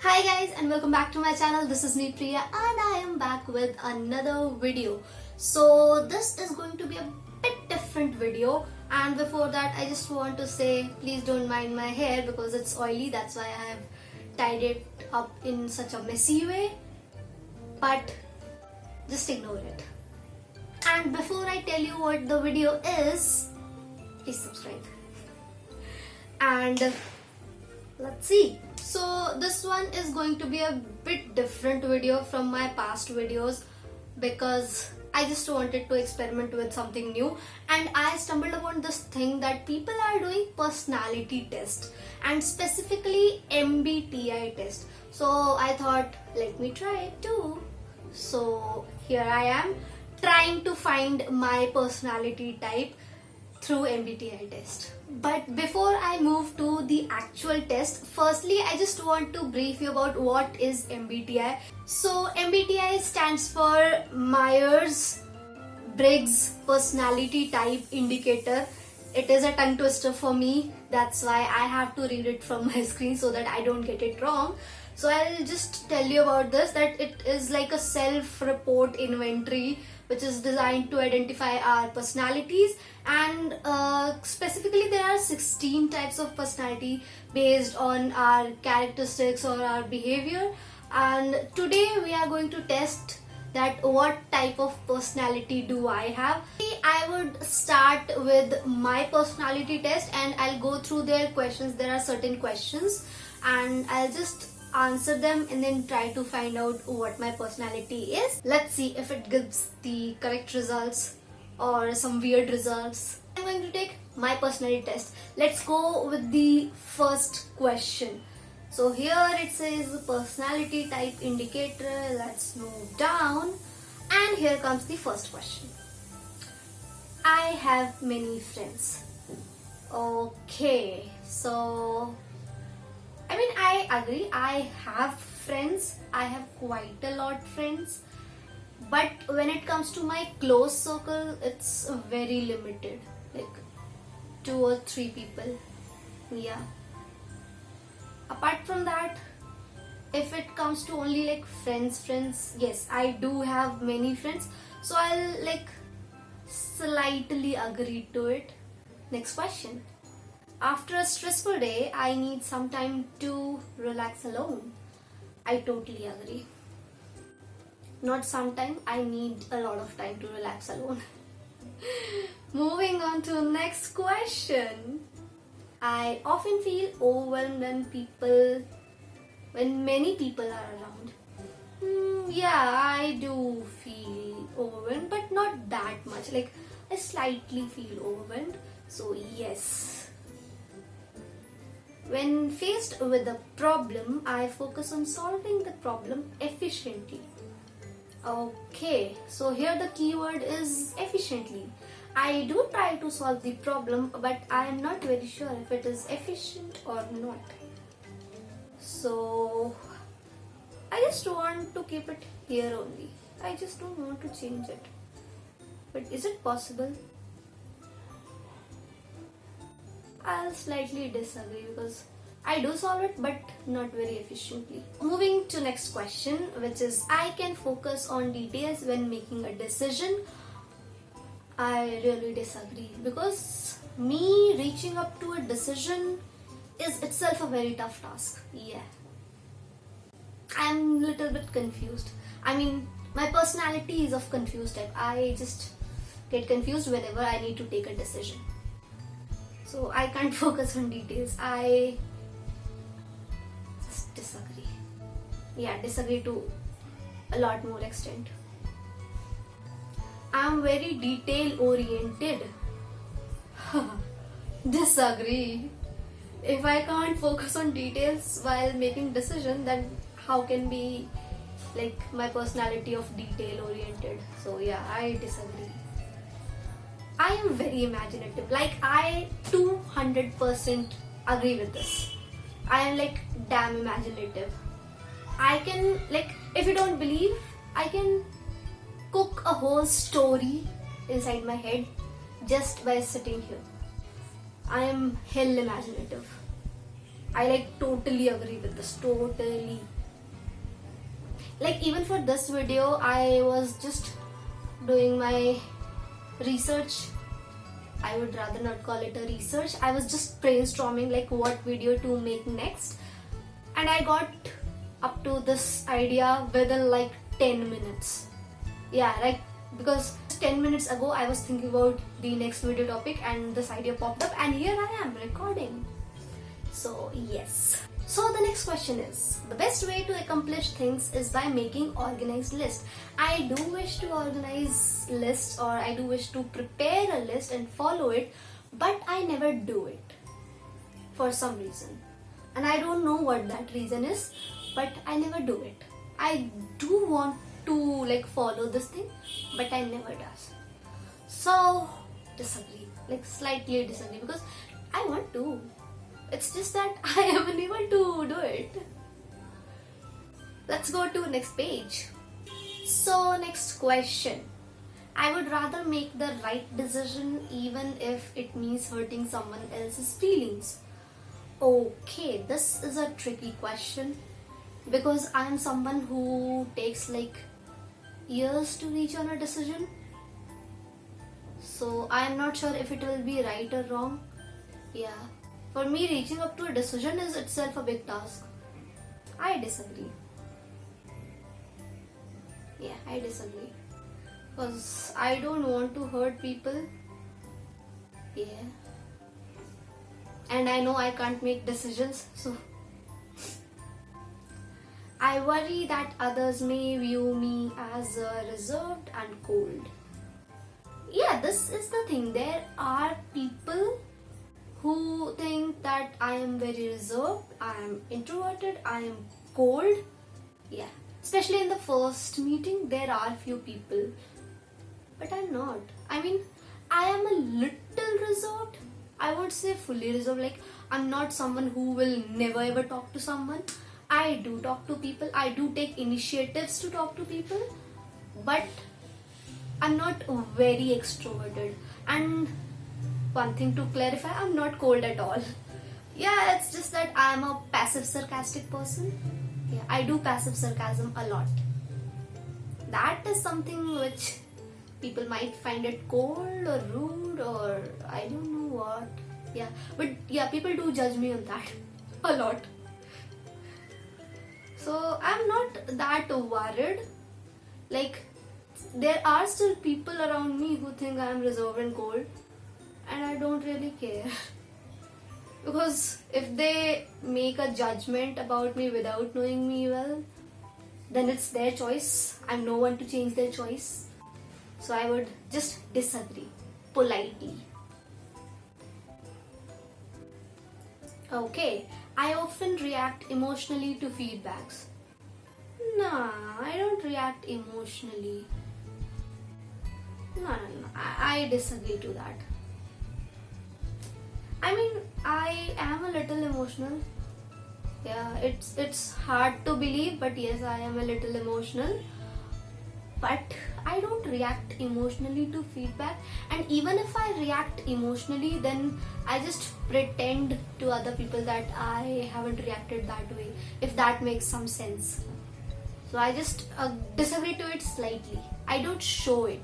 Hi guys and welcome back to my channel. This is me Priya and I am back with another video. So this is going to be a bit different video, and before that I just want to say please don't mind my hair because it's oily. That's why I have tied it up in such a messy way, but just ignore it. And before I tell you what the video is, please subscribe. And let's see. So this one is going to be a bit different video from my past videos because I just wanted to experiment with something new, and I stumbled upon this thing that people are doing personality test and specifically MBTI test. So I thought let me try it too. So here I am trying to find my personality type through MBTI test. But before I move to the actual test, firstly I just want to brief you about what is MBTI. So MBTI stands for Myers-Briggs Personality Type Indicator. It is a tongue twister for me, that's why I have to read it from my screen so that I don't get it wrong. So I'll just tell you about this, that it is like a self-report inventory which is designed to identify our personalities, and specifically there are 16 types of personality based on our characteristics or our behavior, and today we are going to test that what type of personality do I have. I would start with my personality test and I'll go through their questions. There are certain questions and I'll just answer them and then try to find out what my personality is. Let's see if it gives the correct results or some weird results. I'm going to take my personality test. Let's go with the first question. So here it says personality type indicator. Let's move down and here comes the first question. I have many friends. Okay, so I agree, I have friends, I have quite a lot of friends, but when it comes to my close circle, it's very limited, like 2 or 3 people, yeah. Apart from that, if it comes to only like friends, yes, I do have many friends, so I'll like slightly agree to it. Next question. After a stressful day, I need some time to relax alone. I totally agree. Not sometime, I need a lot of time to relax alone. Moving on to next question. I often feel overwhelmed when many people are around. Yeah, I do feel overwhelmed, but not that much. Like, I slightly feel overwhelmed. So yes. When faced with a problem, I focus on solving the problem efficiently. Okay, so here the keyword is efficiently. I do try to solve the problem, but I am not very sure if it is efficient or not. So I just want to keep it here only. I just don't want to change it. But is it possible? I'll slightly disagree because I do solve it but not very efficiently. Moving to next question, which is I can focus on details when making a decision. I really disagree because me reaching up to a decision is itself a very tough task. Yeah. I'm a little bit confused. My personality is of confused type. I just get confused whenever I need to take a decision. So I can't focus on details. I just disagree. Yeah, disagree to a lot more extent. I'm very detail oriented. Disagree. If I can't focus on details while making decision, then how can be like my personality of detail oriented? So yeah, I disagree. I am very imaginative. Like, I 200% agree with this. I am like damn imaginative. I can, like, if you don't believe, I can cook a whole story inside my head just by sitting here. I am hell imaginative. I like totally agree with this. Totally. Like even for this video, I was just doing my research. I would rather not call it a research. I was just brainstorming like what video to make next. And I got up to this idea within like 10 minutes. Yeah, like because 10 minutes ago I was thinking about the next video topic and this idea popped up and here I am recording. So yes. So the next question is, the best way to accomplish things is by making organized lists. I do wish to organize lists, or I do wish to prepare a list and follow it, but I never do it for some reason. And I don't know what that reason is, but I never do it. I do want to like follow this thing, but I never does. So disagree, like slightly disagree, because I want to. It's just that I am unable to do it. Let's go to next page. So next question. I would rather make the right decision even if it means hurting someone else's feelings. Okay, this is a tricky question because I am someone who takes like years to reach on a decision. So I am not sure if it will be right or wrong. Yeah. For me, reaching up to a decision is itself a big task. I disagree. Yeah, I disagree. Because I don't want to hurt people. Yeah. And I know I can't make decisions, so I worry that others may view me as reserved and cold. Yeah, this is the thing. There are people who think that I am very reserved, I am introverted, I am cold. Yeah, especially in the first meeting, there are few people. But I'm not. I mean, I am a little reserved. I won't say fully reserved. Like, I'm not someone who will never ever talk to someone. I do talk to people. I do take initiatives to talk to people. But I'm not very extroverted. And one thing to clarify, I'm not cold at all. Yeah, it's just that I'm a passive sarcastic person. Yeah, I do passive sarcasm a lot. That is something which people might find it cold or rude or I don't know what. Yeah, but yeah, people do judge me on that a lot. So I'm not that worried. Like, there are still people around me who think I'm reserved and cold. And I don't really care. Because if they make a judgment about me without knowing me well, then it's their choice. I'm no one to change their choice. So I would just disagree politely. Okay, I often react emotionally to feedbacks. Nah, I don't react emotionally. No. I disagree to that. I mean, I am a little emotional. Yeah, it's hard to believe, but yes, I am a little emotional. But I don't react emotionally to feedback. And even if I react emotionally, then I just pretend to other people that I haven't reacted that way, if that makes some sense. So I just disagree to it slightly. I don't show it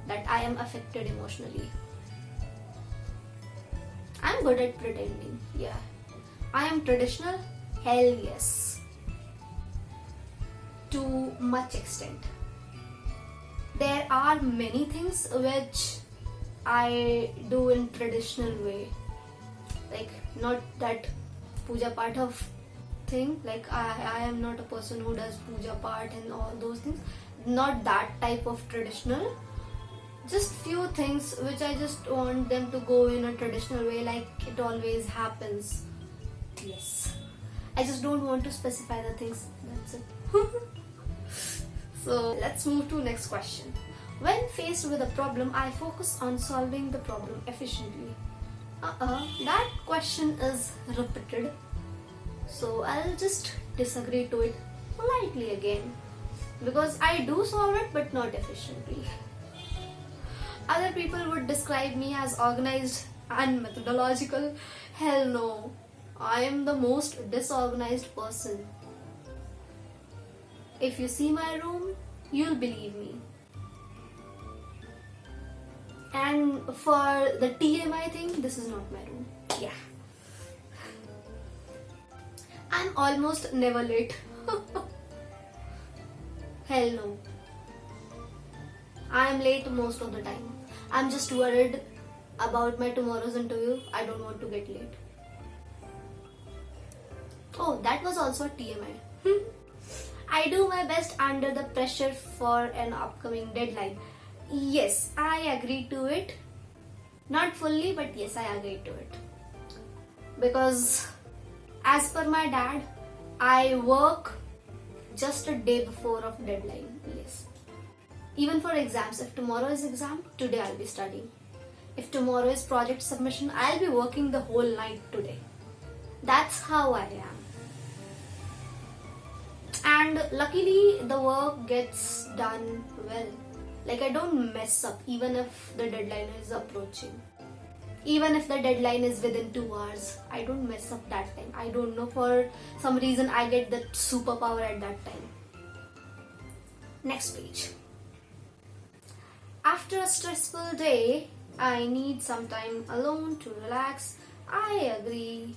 that I am affected emotionally. I'm good at pretending, yeah. I am traditional? Hell yes. To much extent. There are many things which I do in traditional way. Like, not that puja part of thing. Like, I am not a person who does puja part and all those things. Not that type of traditional. Just few things which I just want them to go in a traditional way, like it always happens. Yes. I just don't want to specify the things. That's it. So let's move to next question. When faced with a problem, I focus on solving the problem efficiently. That question is repeated. So I'll just disagree to it politely again. Because I do solve it, but not efficiently. Other people would describe me as organized and methodological. Hell no. I am the most disorganized person. If you see my room, you'll believe me. And for the TMI thing, this is not my room. Yeah. I'm almost never late. Hell no. I'm late most of the time. I'm just worried about my tomorrow's interview. I don't want to get late. Oh, that was also a TMI. I do my best under the pressure for an upcoming deadline. Yes, I agree to it. Not fully, but yes, I agree to it. Because as per my dad, I work just a day before of deadline. Yes. Even for exams, if tomorrow is exam, today I'll be studying. If tomorrow is project submission, I'll be working the whole night today. That's how I am. And luckily, the work gets done well. Like, I don't mess up even if the deadline is approaching. Even if the deadline is within 2 hours, I don't mess up that time. I don't know, for some reason I get that superpower at that time. Next page. After a stressful day, I need some time alone to relax. I agree.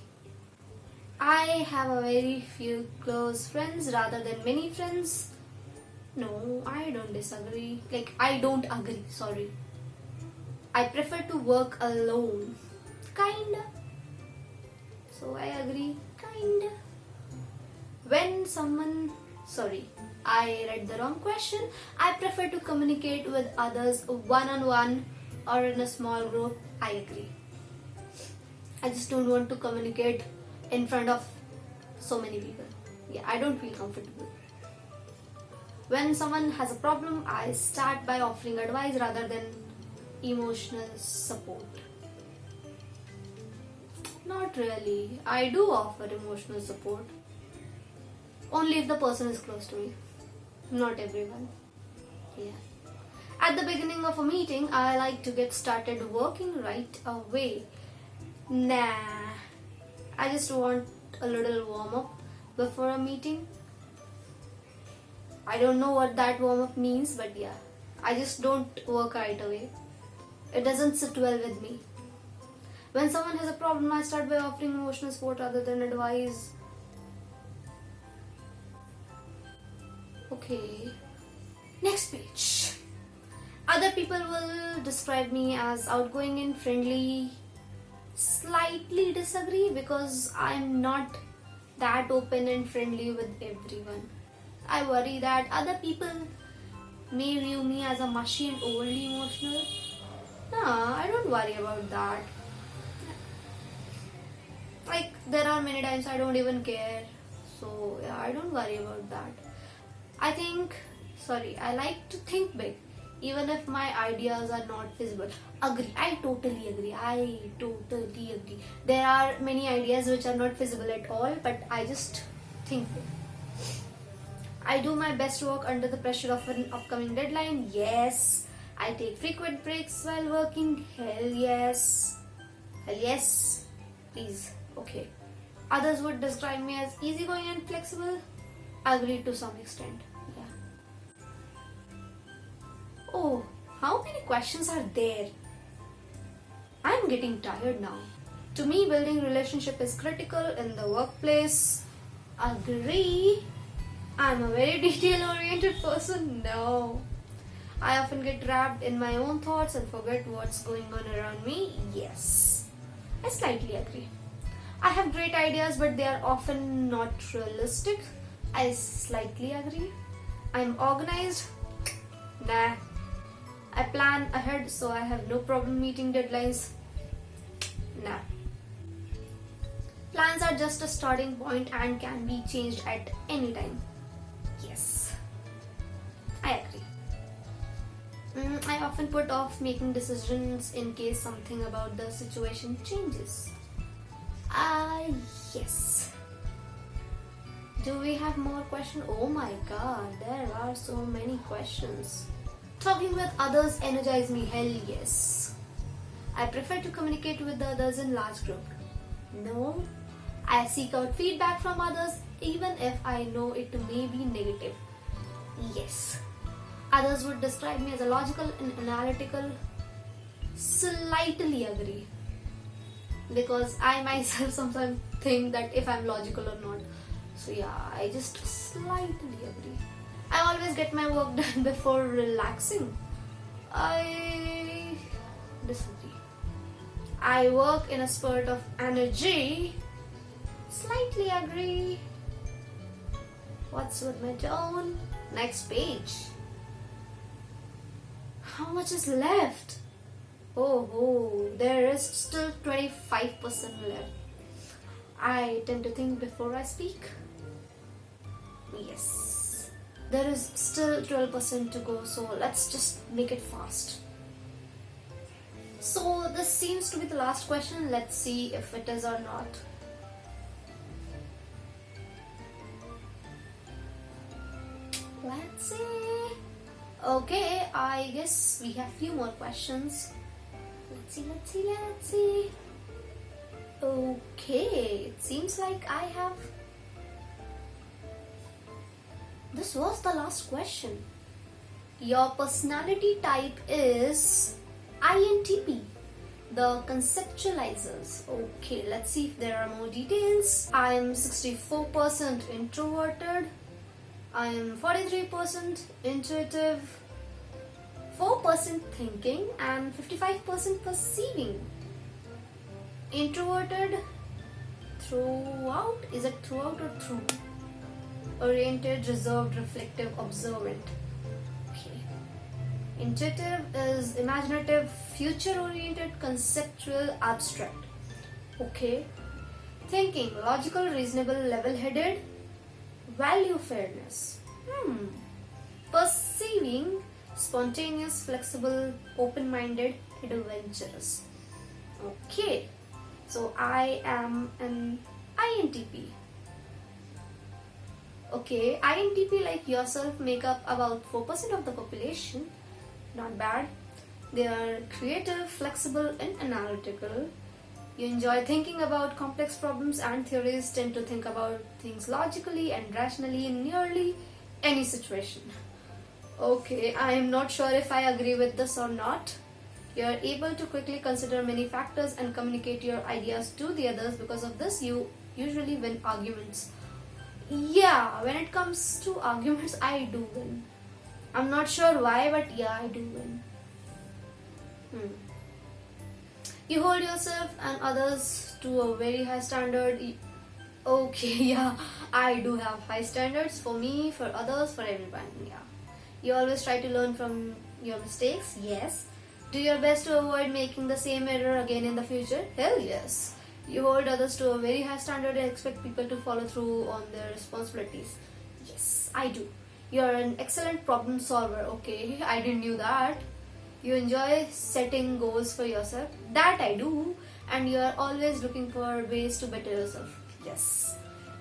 I have a very few close friends rather than many friends. No, I don't disagree. I don't agree, sorry. I prefer to work alone. Kinda. So I agree. Kinda. I read the wrong question. I prefer to communicate with others one-on-one or in a small group. I agree. I just don't want to communicate in front of so many people. Yeah, I don't feel comfortable. When someone has a problem, I start by offering advice rather than emotional support. Not really. I do offer emotional support. Only if the person is close to me. Not everyone. Yeah. At the beginning of a meeting, I like to get started working right away. Nah. I just want a little warm up before a meeting. I don't know what that warm up means, but yeah. I just don't work right away. It doesn't sit well with me. When someone has a problem, I start by offering emotional support rather than advice. Okay. Next page. Other people will describe me as outgoing and friendly. Slightly disagree because I'm not that open and friendly with everyone. I worry that other people may view me as a mushy and overly emotional. Nah, I don't worry about that. There are many times I don't even care. So, yeah, I don't worry about that. I like to think big, even if my ideas are not feasible. Agree. I totally agree. There are many ideas which are not feasible at all, but I just think big. I do my best to work under the pressure of an upcoming deadline. Yes. I take frequent breaks while working. Hell yes. Please. Okay. Others would describe me as easygoing and flexible. Agree to some extent. Yeah. Oh, how many questions are there? I'm getting tired now. To me, building relationship is critical in the workplace. Agree. I'm a very detail-oriented person. No. I often get trapped in my own thoughts and forget what's going on around me. Yes. I slightly agree. I have great ideas, but they are often not realistic. I slightly agree. I'm organized. Nah. I plan ahead, so I have no problem meeting deadlines. Nah. Plans are just a starting point and can be changed at any time. Yes. I agree. I often put off making decisions in case something about the situation changes. Yes. Do we have more questions? Oh my god, there are so many questions. Talking with others energize me. Hell yes. I prefer to communicate with the others in large group. No. I seek out feedback from others even if I know it may be negative. Yes. Others would describe me as a logical and analytical. Slightly agree. Because I myself sometimes think that if I'm logical or not. So yeah, I just slightly agree. I always get my work done before relaxing. I disagree. I work in a spurt of energy. Slightly agree. What's with my tone? Next page. How much is left? Oh, there is still 25% left. I tend to think before I speak. Yes. There is still 12% to go, so let's just make it fast. So this seems to be the last question. Let's see if it is or not. Let's see. Okay, I guess we have few more questions. Let's see. Okay, it seems like I have... This was the last question. Your personality type is INTP, the conceptualizers. Okay, let's see if there are more details. I am 64% introverted. I am 43% intuitive, 4% thinking, and 55% perceiving. Introverted throughout, is it throughout or through? Oriented, reserved, reflective, observant. Okay. Intuitive is imaginative, future oriented, conceptual, abstract. Okay. Thinking, logical, reasonable, level headed, value fairness. Perceiving, spontaneous, flexible, open minded, adventurous. Okay. So I am an INTP. Okay, INTP like yourself make up about 4% of the population. Not bad. They are creative, flexible, and analytical. You enjoy thinking about complex problems and theories, tend to think about things logically and rationally in nearly any situation. Okay, I am not sure if I agree with this or not. You are able to quickly consider many factors and communicate your ideas to the others. Because of this, you usually win arguments. Yeah, when it comes to arguments, I do win. I'm not sure why, but yeah, I do win. You hold yourself and others to a very high standard. Okay, yeah, I do have high standards for me, for others, for everyone. Yeah. You always try to learn from your mistakes. Yes. Do your best to avoid making the same error again in the future. Hell yes. You hold others to a very high standard and expect people to follow through on their responsibilities. Yes, I do. You're an excellent problem solver. Okay, I didn't knew that. You enjoy setting goals for yourself. That I do. And you are always looking for ways to better yourself. Yes.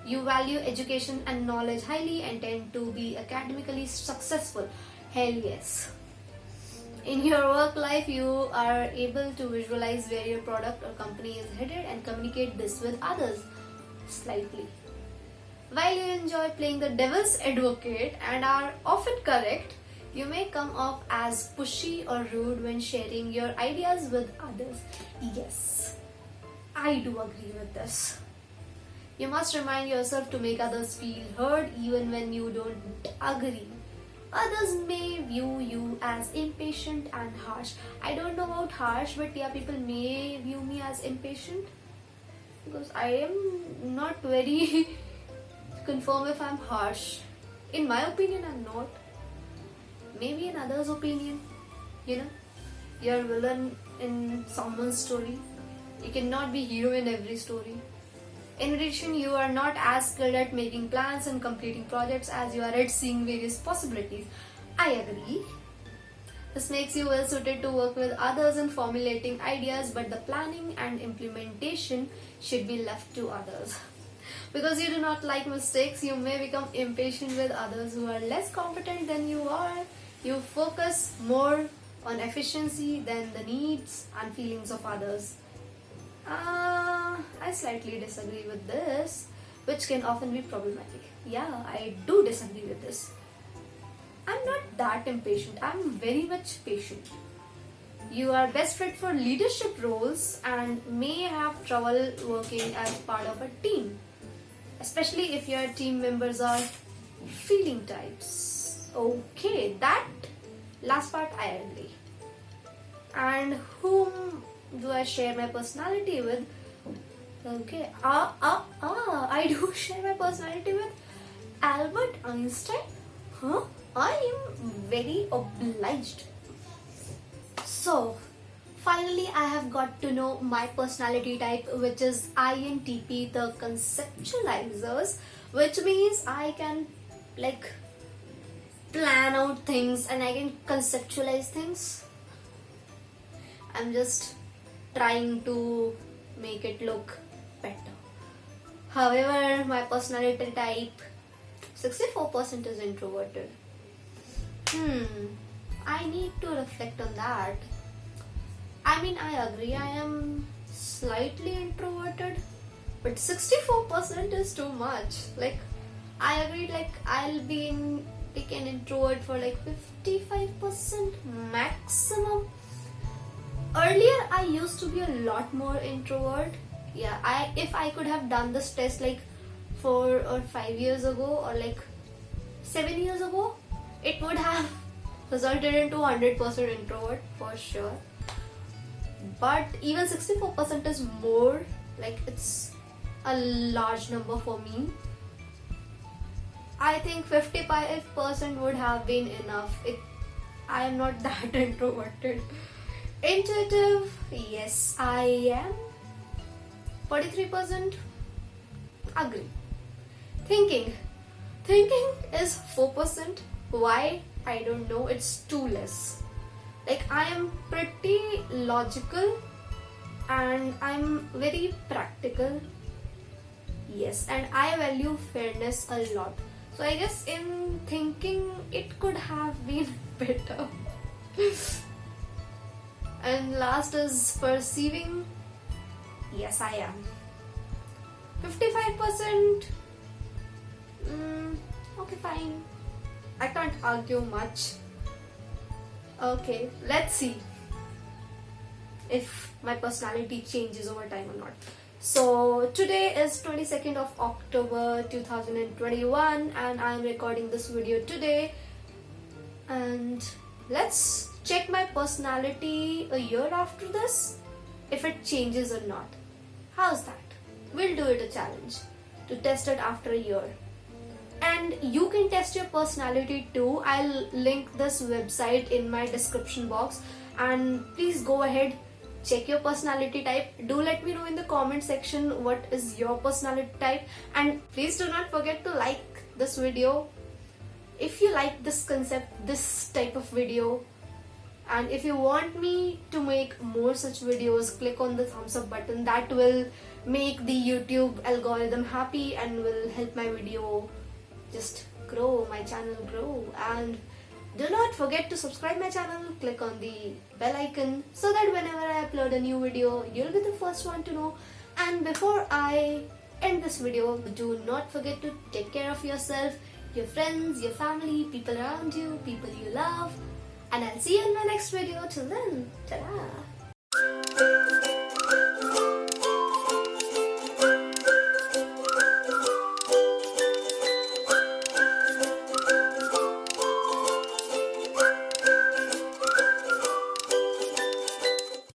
You value education and knowledge highly and tend to be academically successful. Hell yes. In your work life, you are able to visualize where your product or company is headed and communicate this with others. Slightly. While you enjoy playing the devil's advocate and are often correct, you may come off as pushy or rude when sharing your ideas with others. Yes, I do agree with this. You must remind yourself to make others feel heard even when you don't agree. Others may view you as impatient and harsh. I don't know about harsh, but yeah, people may view me as impatient because I am not very confirm if I'm harsh. In my opinion, I'm not. Maybe in others' opinion, you're a villain in someone's story. You cannot be hero in every story. In addition, you are not as skilled at making plans and completing projects as you are at seeing various possibilities. I agree. This makes you well suited to work with others in formulating ideas, but the planning and implementation should be left to others. Because you do not like mistakes, you may become impatient with others who are less competent than you are. You focus more on efficiency than the needs and feelings of others. I slightly disagree with this, which can often be problematic. Yeah, I do disagree with this. I'm not that impatient. I'm very much patient. You are best fit for leadership roles and may have trouble working as part of a team, especially if your team members are feeling types. Okay, that last part I agree. And whom do I share my personality with? Okay, I do share my personality with Albert Einstein. Huh? I am very obliged. So, finally, I have got to know my personality type, which is INTP, the conceptualizers, which means I can like plan out things and I can conceptualize things. I'm just trying to make it look better. However, my personality type 64% is introverted. I need to reflect on that. I mean, I agree I am slightly introverted, but 64% is too much. Like, I agreed like I'll be an introvert for like 55% maximum. Earlier, I used to be a lot more introvert. Yeah, if I could have done this test like 4 or 5 years ago or like 7 years ago, it would have resulted into 100% introvert for sure. But even 64% is more, like it's a large number for me. I think 55% would have been enough. I am not that introverted. Intuitive, yes, I am. 43%, agree. Thinking is 4%. Why? I don't know. It's too less. Like, I am pretty logical and I'm very practical. Yes, and I value fairness a lot. So I guess in thinking it could have been better. And last is perceiving. Yes, I am. 55%. Okay, fine. I can't argue much. Okay, let's see if my personality changes over time or not. So today is 22nd of October 2021 and I am recording this video today. And let's check my personality a year after this, if it changes or not. How's that? We'll do it a challenge to test it after a year. And you can test your personality too. I'll link this website in my description box. And please go ahead, check your personality type. Do let me know in the comment section what is your personality type. And please do not forget to like this video if you like this concept, this type of video. And if you want me to make more such videos, click on the thumbs up button. That will make the YouTube algorithm happy and will help my video just grow, my channel grow. And do not forget to subscribe my channel, click on the bell icon so that whenever I upload a new video, you'll be the first one to know. And before I end this video, do not forget to take care of yourself, your friends, your family, people around you, people you love. And I'll see you in my next video. Till then, ta-da!